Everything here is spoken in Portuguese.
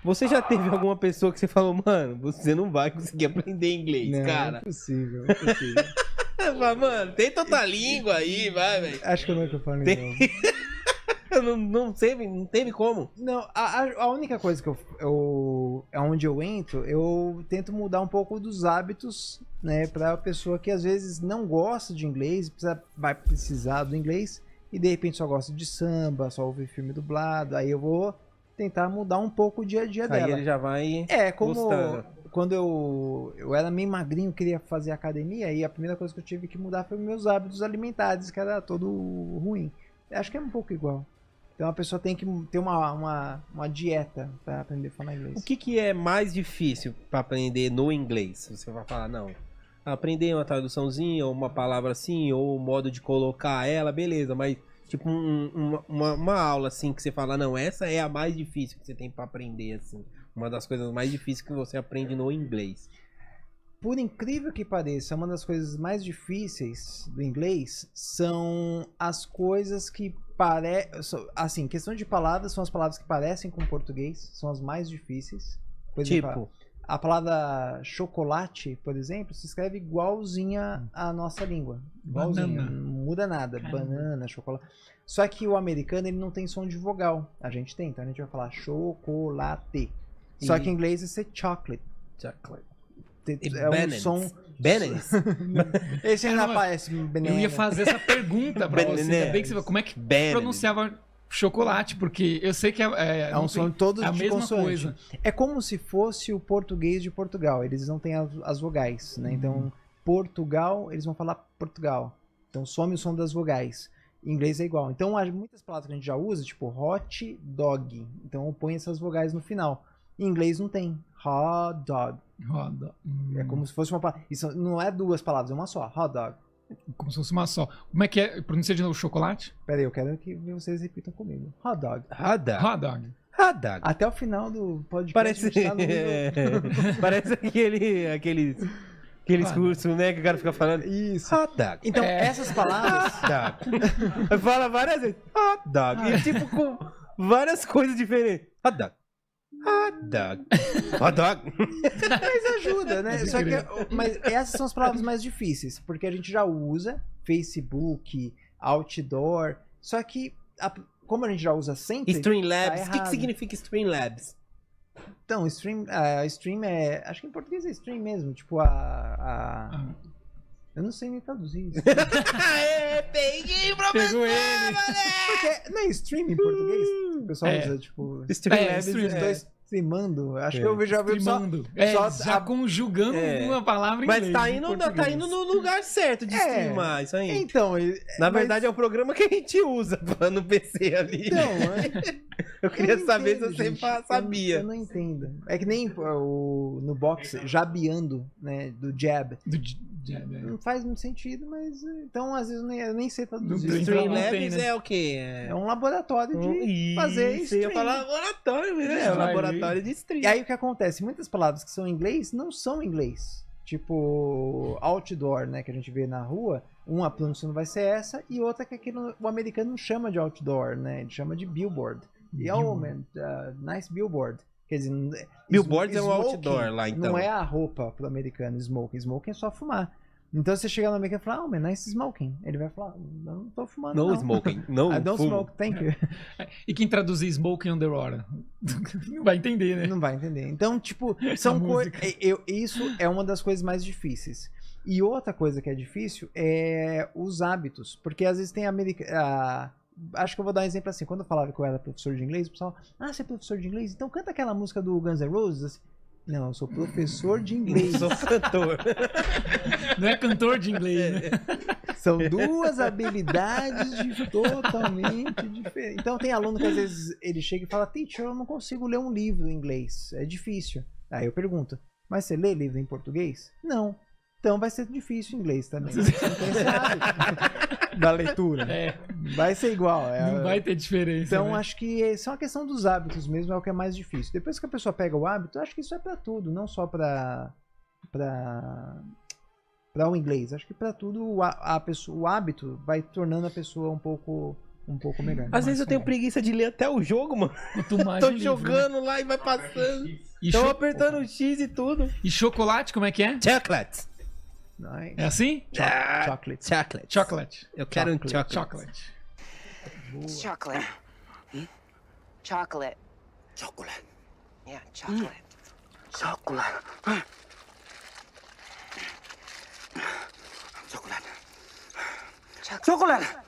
Você já teve alguma pessoa que você falou, mano, você não vai conseguir aprender inglês, Não, cara? é impossível, é impossível. Mano, tenta outra língua aí, vai, velho. Acho que eu nunca falei não. Eu não sei, não teve como. Não, a única coisa que onde eu entro, eu tento mudar um pouco dos hábitos, né, pra pessoa que às vezes não gosta de inglês, vai precisar do inglês, e de repente só gosta de samba, só ouve filme dublado, aí eu vou tentar mudar um pouco o dia a dia dela. Aí ele já vai Como gostando. quando eu era meio magrinho, queria fazer academia, e a primeira coisa que eu tive que mudar foi meus hábitos alimentares, que era todo ruim. Acho que é um pouco igual. Então a pessoa tem que ter uma dieta para aprender a falar inglês. O que é mais difícil pra aprender no inglês? Você vai falar, não, aprender uma traduçãozinha, ou uma palavra assim, ou o modo de colocar ela, beleza, mas tipo uma aula assim que você fala, não, essa é a mais difícil que você tem pra aprender, assim. Uma das coisas mais difíceis que você aprende no inglês. Por incrível que pareça, uma das coisas mais difíceis do inglês são as coisas que assim, questão de palavras, são as palavras que parecem com português, são as mais difíceis. Por exemplo, Tipo, a palavra chocolate, por exemplo, se escreve igualzinha à nossa língua. Igualzinha, Banana. não muda nada. Caramba. Banana, chocolate. Só que o americano, ele não tem som de vogal. A gente tem, então a gente vai falar chocolate. Só que em inglês vai ser chocolate. chocolate. É um som... Bananas. Esse ainda Caramba, parece banana. Eu ia fazer essa pergunta pra você. Ainda bem que você... Como é que Bananas. pronunciava chocolate? Porque eu sei que É um não som tem- todo é a de mesma consoante. coisa. É como se fosse o português de Portugal. Eles não têm as vogais, né? Então, Portugal, eles vão falar Portugal. Então, some o som das vogais. Em inglês é igual. Então, muitas palavras que a gente já usa, tipo hot dog. Então, põe essas vogais no final. Em inglês não tem. Hot dog. Roda. É como se fosse uma palavra. Isso não é duas palavras, é uma só. Hot dog. Como se fosse uma só. Como é que é? Pronuncia de novo chocolate? Pera aí, eu quero que vocês repitam comigo. Hot dog. Radar. Hot dog. Radar. Até o final do podcast. Parece, a gente tá no nível- parece aqueles cursos, né, que o cara fica falando. Isso. Hot dog. Então, É. essas palavras. Hot dog. Fala várias vezes. Hot dog. E tipo com várias coisas diferentes. Hot dog. Hot dog. Hot dog. Mas ajuda, né? Pode Só que, crer. mas essas são as palavras mais difíceis, porque a gente já usa Facebook, outdoor, só que como a gente já usa sempre... Streamlabs. Tá O que errado. significa Streamlabs? Então, stream é... Acho que em português é stream mesmo, tipo eu não sei nem traduzir isso. Aê, peguei, professor! Pegou ele. Porque não é stream em português? O pessoal É. usa, tipo... Streamlabs. stream, Os dois streamando. Acho É. que eu já vi o pessoal... Streamando. só Já a- conjugando É. uma palavra em Mas inglês. tá em indo português. no lugar certo de É. streamar isso aí. Então... Na verdade é o programa que a gente usa no PC ali. Então, eu queria não saber entendo, se você gente. sabia. Eu não entendo. É que nem no boxe, jabeando, né? Do jab. Jab, é. Não faz muito sentido, mas... Então, às vezes, eu nem sei traduzir. Não tem. Streamlabs tem, né? é o quê? É um laboratório de fazer Isso, eu ia stream. falar laboratório mesmo. É um Vai laboratório de stream. E aí, o que acontece? Muitas palavras que são em inglês não são em inglês. Tipo, outdoor, né? Que a gente vê na rua. Uma pronúncia não vai ser essa. E outra que o americano não chama de outdoor, né? Ele chama de billboard. E, oh, man, nice billboard. Quer dizer... Billboards é um smoking outdoor lá, então. Não é a roupa pro americano, smoking. Smoking é só fumar. Então você chega no americano e fala, oh, man, nice smoking. Ele vai falar, não tô fumando, No não. smoking. No I don't fumo. smoke, thank you. E quem traduzir Smoking on the Water? Não vai entender, né? Não vai entender. Então, tipo, são coisas... Isso é uma das coisas mais difíceis. E outra coisa que é difícil é os hábitos. Porque às vezes tem acho que eu vou dar um exemplo assim. Quando eu falava que eu era professor de inglês, o pessoal... você é professor de inglês? Então canta aquela música do Guns N' Roses. Assim, não, eu sou professor de inglês. Eu sou cantor. Não é cantor de inglês, né? São duas habilidades totalmente diferentes. Então tem aluno que às vezes ele chega e fala, teacher, eu não consigo ler um livro em inglês, é difícil. Aí eu pergunto, mas você lê livro em português? Não. Então vai ser difícil em inglês também. Você não tem esse hábito da leitura. É, Vai ser igual. não vai ter diferença. Então, né? acho que é uma questão dos hábitos mesmo, é o que é mais difícil. Depois que a pessoa pega o hábito, eu acho que isso é pra tudo, não só pra o inglês. Acho que pra tudo o hábito vai tornando a pessoa um pouco um pouco melhor. Às vezes eu tenho preguiça de ler até o jogo, mano. Quanto mais Tô o livro, jogando lá e vai passando. né? E, Tô cho- apertando o X e tudo. e chocolate, como é que é? Chocolate. Nice. É assim? Chocolate. Chocolate. Chocolate. Eu quero um Chocolate. chocolate. Chocolate. Chocolate. Chocolate. Chocolate. Yeah, chocolate. Chocolate. Chocolate. Chocolate. Chocolate.